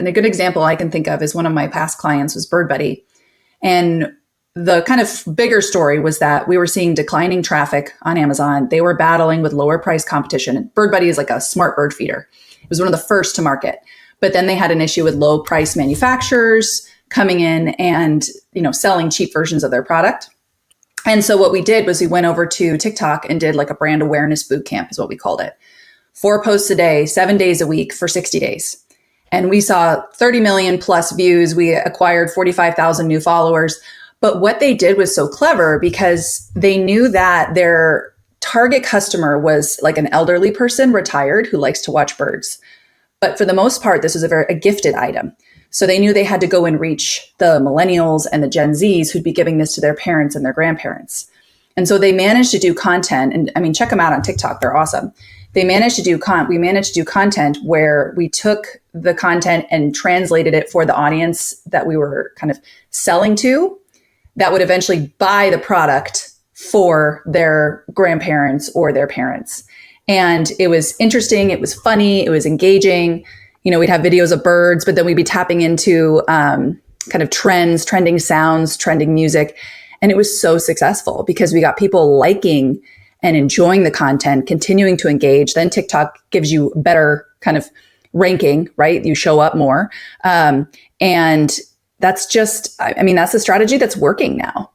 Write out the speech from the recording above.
And a good example I can think of is one of my past clients was BirdBuddy. And the kind of bigger story was that we were seeing declining traffic on Amazon. They were battling with lower price competition. And BirdBuddy is like a smart bird feeder. It was one of the first to market. But then they had an issue with low price manufacturers coming in and, selling cheap versions of their product. And so what we did was we went over to TikTok and did like a brand awareness boot camp is what we called it. 4 posts a day, 7 days a week for 60 days. And we saw 30 million plus views. We acquired 45,000 new followers. But what they did was so clever because they knew that their target customer was like an elderly person, retired, who likes to watch birds. But for the most part, this was a gifted item. So they knew they had to go and reach the millennials and the Gen Zs who'd be giving this to their parents and their grandparents. And so they managed to do content. And I mean, check them out on TikTok. They're awesome. We managed to do content where we took the content and translated it for the audience that we were kind of selling to, that would eventually buy the product for their grandparents or their parents. And it was interesting. It was funny. It was engaging. We'd have videos of birds, but then we'd be tapping into kind of trends, trending sounds, trending music. And it was so successful because we got people liking and enjoying the content, continuing to engage. Then TikTok gives you better kind of ranking, right? You show up more. And that's just, that's the strategy that's working now.